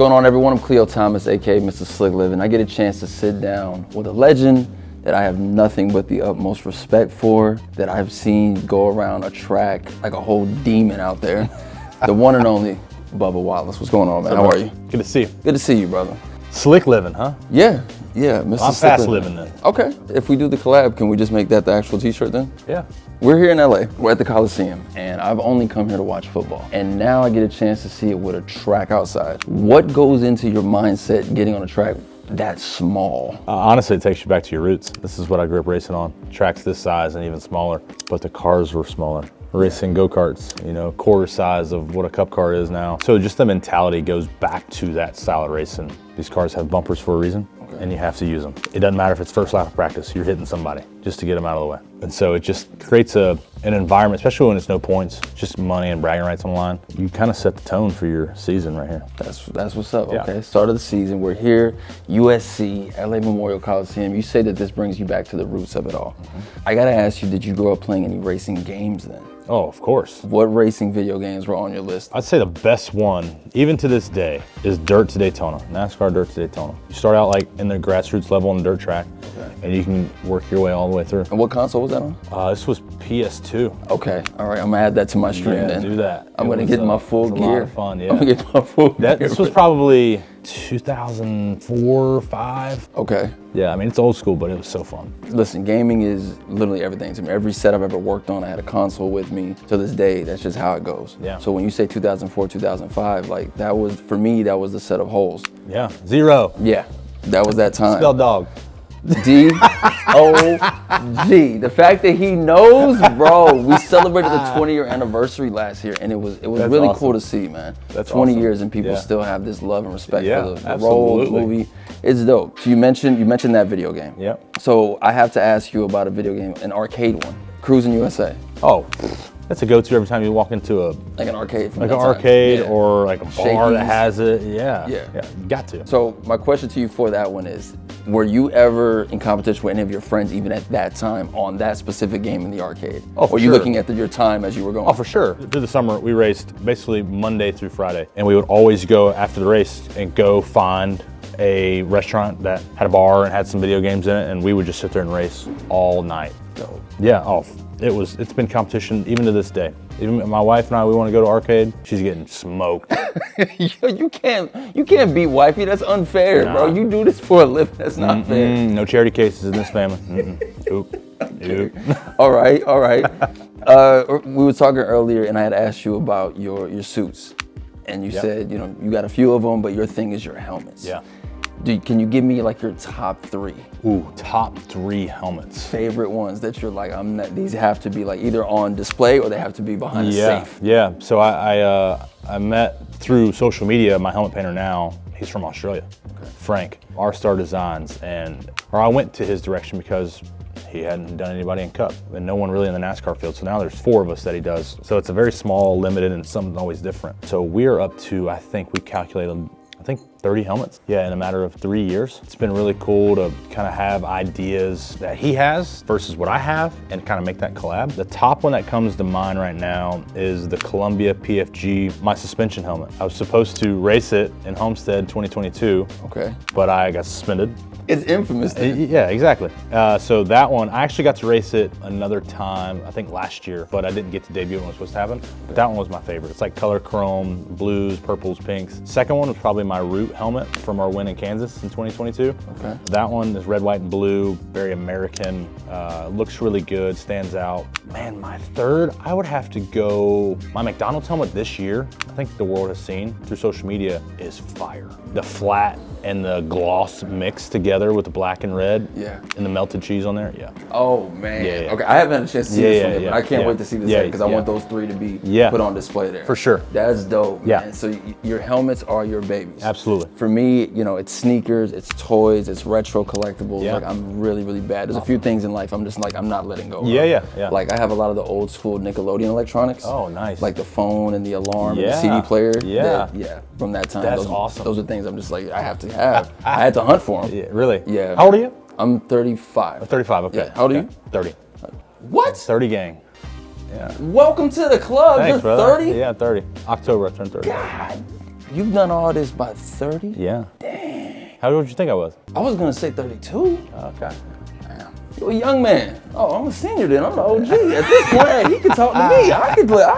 going on, everyone? I'm Khleo Thomas, aka Mr. Slick Living. I get a chance to sit down with a legend that I have nothing but the utmost respect for, that I've seen go around a track like a whole demon out there. The one and only Bubba Wallace. What's going on, man? How are you? Good to see you. Good to see you, brother. Slick living, huh? Yeah, Mr. I'm Slick fast living then. Okay, if we do the collab, can we just make that the actual t-shirt then? Yeah. We're here in LA, we're at the Coliseum, and I've only come here to watch football. And now I get a chance to see it with a track outside. What goes into your mindset getting on a track that small? Honestly, it takes you back to your roots. This is what I grew up racing on. Tracks this size and even smaller, but the cars were smaller. Racing go-karts, you know, quarter size of what a cup car is now. So just the mentality goes back to that style of racing. These cars have bumpers for a reason, and you have to use them. It doesn't matter if it's first lap of practice, you're hitting somebody just to get them out of the way. And so it just creates an environment, especially when it's no points, just money and bragging rights on the line. You kind of set the tone for your season right here. That's what's up, Yeah. okay. Start of the season, we're here, USC, LA Memorial Coliseum. You say that this brings you back to the roots of it all. I gotta ask you, did you grow up playing any racing games then? Oh, of course. What racing video games were on your list? I'd say the best one, even to this day, is Dirt to Daytona, NASCAR Dirt to Daytona. You start out like in the grassroots level on the dirt track, and you can work your way all the way through. And what console was that on? This was PS2. Okay, all right, I'm gonna add that to my stream then. Do that. I'm gonna get my full gear. A lot of fun, yeah. I'm gonna get my full gear. This was probably 2004, 5. Okay. Yeah, I mean, it's old school, but it was so fun. Listen, gaming is literally everything to me. Every set I've ever worked on, I had a console with me. To this day, that's just how it goes. Yeah. So when you say 2004, 2005, like that was, for me, that was the set of holes. Yeah, 0. Yeah, that was that time. Spell dog. D-O-G. The fact that he knows, bro. We celebrated the 20-year anniversary last year, and it was really awesome. cool to see, man. That's 20 awesome. years and people Yeah. still have this love and respect Yeah, for the role, the absolutely. movie. It's dope. So you mentioned that video game. Yep. So I have to ask you about a video game, an arcade one, Cruising USA. Oh, that's a go-to every time you walk into a Like an arcade from like that an time. arcade Yeah. or like a bar Shakey's. that has it. Yeah. Yeah. Yeah. Got to. So my question to you for that one is, were you ever in competition with any of your friends, even at that time, on that specific game in the arcade? Oh, for Were you sure. looking at your time as you were going? Oh, for sure. Through the summer, we raced basically Monday through Friday, and we would always go after the race and go find a restaurant that had a bar and had some video games in it, and we would just sit there and race all night. Dope. Yeah. Oh, it's been competition even to this day. Even my wife and I, we want to go to arcade. She's getting smoked. you can't beat wifey. That's unfair, Nah. bro. You do this for a living. That's not fair. No charity cases in this family. Oop. Oop. All right. We were talking earlier, and I had asked you about your suits, and you said, you know, you got a few of them, but your thing is your helmets. Yeah. Can you give me like your top 3 Ooh, top 3 helmets. favorite ones that you're like, these have to be like either on display or they have to be behind a safe? Yeah. So I met through social media my helmet painter now. He's from Australia, Frank, R-Star Designs, I went to his direction because he hadn't done anybody in Cup, and no one really in the NASCAR field. So now there's 4 of us that he does. So it's a very small, limited, and something always different. So we're up to, I think we calculated, 30 helmets. Yeah, in a matter of 3 years. It's been really cool to kind of have ideas that he has versus what I have and kind of make that collab. The top one that comes to mind right now is the Columbia PFG, my suspension helmet. I was supposed to race it in Homestead 2022, Okay. but I got suspended. It's infamous. Then. Yeah, exactly. So that one, I actually got to race it another time, I think last year, but I didn't get to debut when it was supposed to happen. But that one was my favorite. It's like color chrome, blues, purples, pinks. Second one was probably my Root helmet from our win in Kansas in 2022. Okay. That one is red, white, and blue, very American, looks really good, stands out. Man, my third, I would have to go, my McDonald's helmet this year, I think the world has seen through social media, is fire. The flat and the gloss mixed together with the black and red. Yeah. And the melted cheese on there. Yeah. Oh man. Yeah. Okay, I haven't had a chance to see this one yet, but I can't yeah. wait to see this Yeah, because I want those 3 to be put on display there. For sure. That's dope. Yeah. Man. So your helmets are your babies. Absolutely. For me, you know, it's sneakers, it's toys, it's retro collectibles. Yeah. Like I'm really, really bad. There's a few things in life I'm just like, I'm not letting go. Yeah. Like I have a lot of the old school Nickelodeon electronics. Oh, nice. Like the phone and the alarm and the Yeah. CD player. Yeah. Yeah. From that time. That's those, awesome. Those are things I'm just like, I have to have. I had to hunt for them. Yeah, really? Yeah. How old are you? I'm 35. 35, okay. Yeah. How old are Okay. you? 30. What? 30 gang. Yeah. Welcome to the club. Thanks, You're brother. 30? Yeah, 30. October I turned 30. God You've done all this by 30? Yeah. Dang. How old did you think I was? I was gonna say 32. Okay. Damn. You're a young man. Oh, I'm a senior then. I'm the OG. At this point, hey, he can talk to me. I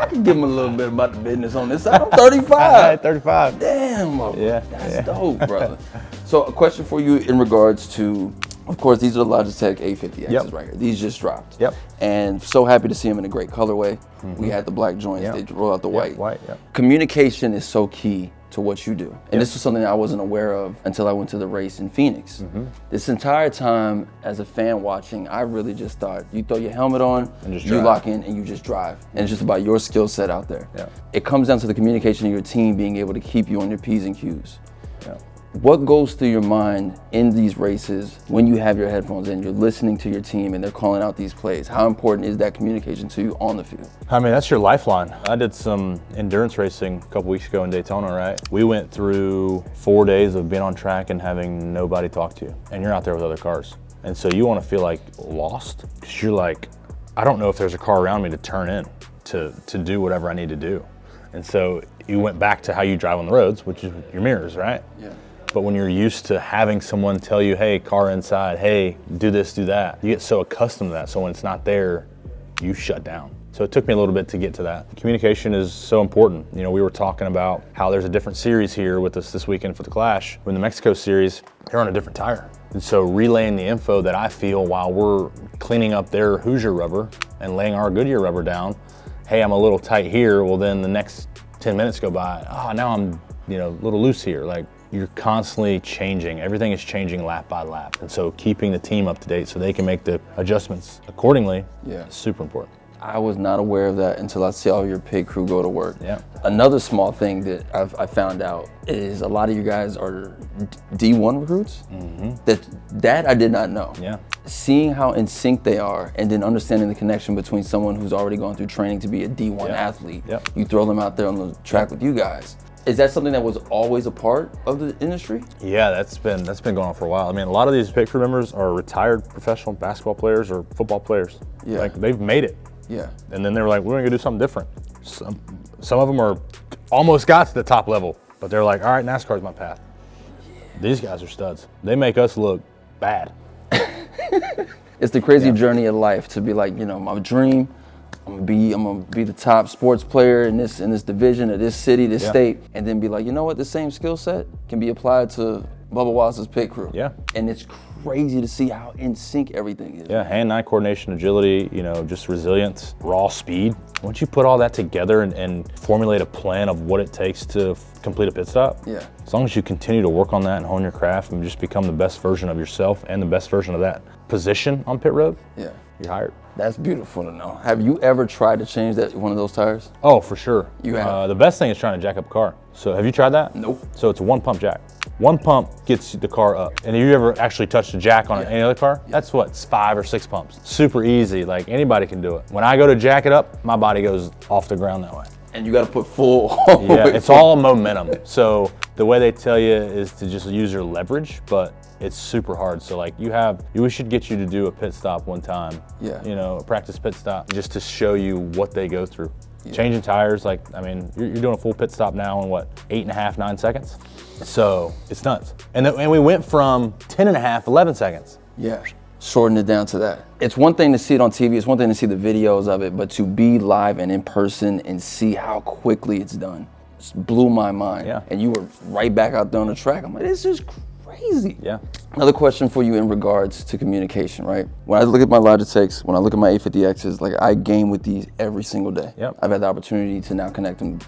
could give him a little bit about the business on this side. I'm 35. 35. Damn, bro. Yeah. That's dope, brother. So a question for you in regards to, of course, these are the Logitech 850Xs right here. These just dropped. Yep. And so happy to see them in a great colorway. We had the black joints. They roll out the white. Communication is so key to what you do. And this was something I wasn't aware of until I went to the race in Phoenix. This entire time as a fan watching, I really just thought, you throw your helmet on, and you lock in and you just drive. And it's just about your skill set out there. It comes down to the communication of your team being able to keep you on your P's and Q's. What goes through your mind in these races when you have your headphones in, you're listening to your team and they're calling out these plays? How important is that communication to you on the field? I mean, that's your lifeline. I did some endurance racing a couple weeks ago in Daytona, right? We went through 4 days of being on track and having nobody talk to you. And you're out there with other cars. And so you want to feel like lost, because you're like, I don't know if there's a car around me to turn in to do whatever I need to do. And so you went back to how you drive on the roads, which is your mirrors, right? Yeah. But when you're used to having someone tell you, hey, car inside, hey, do this, do that, you get so accustomed to that. So when it's not there, you shut down. So it took me a little bit to get to that. Communication is so important. You know, we were talking about how there's a different series here with us this weekend for the Clash. In the Mexico series, they're on a different tire. And so relaying the info that I feel while we're cleaning up their Hoosier rubber and laying our Goodyear rubber down, hey, I'm a little tight here. Well, then the next 10 minutes go by. Oh, now I'm, a little loose here. Like, you're constantly changing. Everything is changing lap by lap. And so keeping the team up to date so they can make the adjustments accordingly is super important. I was not aware of that until I saw your pit crew go to work. Yeah. Another small thing that I found out is a lot of you guys are D1 recruits. That I did not know. Yeah. Seeing how in sync they are and then understanding the connection between someone who's already gone through training to be a D1 athlete, you throw them out there on the track with you guys. Is that something that was always a part of the industry? Yeah, that's been going on for a while. I mean, a lot of these pit crew members are retired professional basketball players or football players. Yeah. Like, they've made it. Yeah. And then they were like, we're gonna do something different. Some of them are almost got to the top level, but they're like, all right, NASCAR's my path. These guys are studs. They make us look bad. It's the crazy journey of life to be like, my dream, I'm gonna be the top sports player in this division of this city, this state, and then be like, you know what, the same skill set can be applied to Bubba Wallace's pit crew. Yeah. And it's crazy to see how in sync everything is. Yeah, hand-eye coordination, agility, just resilience, raw speed. Once you put all that together and formulate a plan of what it takes to complete a pit stop, as long as you continue to work on that and hone your craft and just become the best version of yourself and the best version of that position on pit road, you're hired. That's beautiful to know. Have you ever tried to change one of those tires? Oh, for sure. You have? The best thing is trying to jack up a car. So have you tried that? Nope. So it's a one pump jack. One pump gets the car up. And have you ever actually touched a jack on any other car? That's what, it's 5 or 6 pumps. Super easy, like anybody can do it. When I go to jack it up, my body goes off the ground that way. And you gotta put full. Yeah, it's all momentum. So the way they tell you is to just use your leverage, but it's super hard. So like we should get you to do a pit stop one time. Yeah. A practice pit stop just to show you what they go through. Yeah. Changing tires, you're doing a full pit stop now in what, 8.5, 9 seconds? So it's nuts. And we went from 10.5, 11 seconds. Yeah. Shorten it down to that. It's one thing to see it on TV, it's one thing to see the videos of it, but to be live and in person and see how quickly it's done, just blew my mind. Yeah. And you were right back out there on the track. I'm like, this is crazy. Yeah. Another question for you in regards to communication, right? When I look at my Logitechs, when I look at my 850Xs, I game with these every single day. Yep. I've had the opportunity to now connect them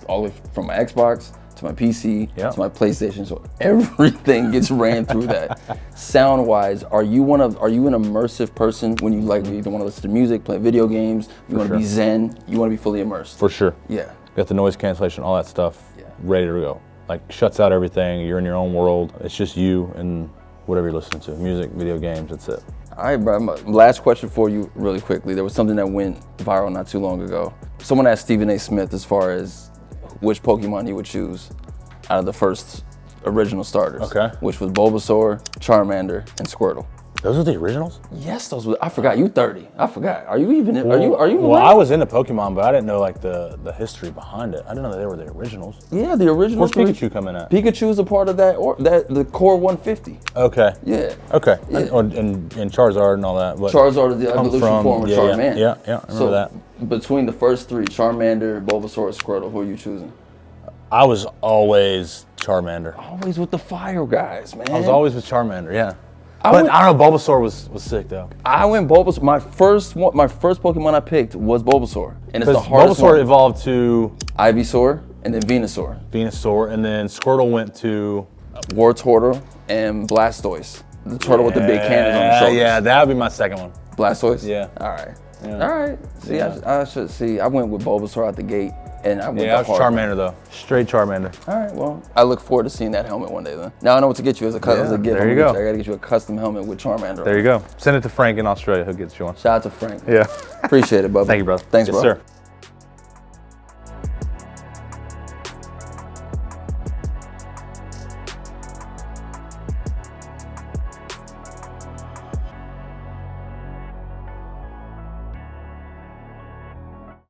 all the way from my Xbox to my PC, to my PlayStation, so everything gets ran through that. Sound-wise, are you an immersive person when you either want to listen to music, play video games, you want to be zen, you want to be fully immersed? For sure. Yeah. Got the noise cancellation, all that stuff ready to go. Shuts out everything, you're in your own world. It's just you and whatever you're listening to, music, video games, that's it. All right, bro, last question for you really quickly. There was something that went viral not too long ago. Someone asked Stephen A. Smith as far as which Pokemon he would choose out of the first original starters. Okay. Which was Bulbasaur, Charmander, and Squirtle. Those are the originals? Yes, those were. I forgot. You 30. I forgot. Are you even? Are you? Well, I was into Pokemon, but I didn't know like the history behind it. I didn't know they were the originals. Yeah, the original. Where's Pikachu coming at? Pikachu's a part of that, or the core 150. Okay. Yeah. Okay. Yeah. And Charizard and all that. But Charizard is the evolution form of Charmander. Yeah. I remember that. Between the first three, Charmander, Bulbasaur, Squirtle, who are you choosing? I was always Charmander. Always with the fire guys, man. I was always with Charmander, yeah. I don't know, Bulbasaur was sick though. I went Bulbasaur. My first Pokemon I picked was Bulbasaur, and it's the hardest Bulbasaur one. evolved to Ivysaur and then Venusaur. Venusaur, and then Squirtle went to Wartortle and Blastoise. The turtle with the big cannons on the shoulders. Yeah, that would be my second one. Blastoise? Yeah. All right. Yeah. All right. See, Yeah. I should see. I went with Bulbasaur out the gate, and I went Yeah, I the was hard. Charmander though. Straight Charmander. All right. Well, I look forward to seeing that helmet one day then. Now I know what to get you as a gift. there you go. I gotta get you a custom helmet with Charmander. There you go. Send it to Frank in Australia. He'll get you one. Shout out to Frank. Yeah. Appreciate it, Bubba. Thank you, brother. Thanks, yes, bro. Sir.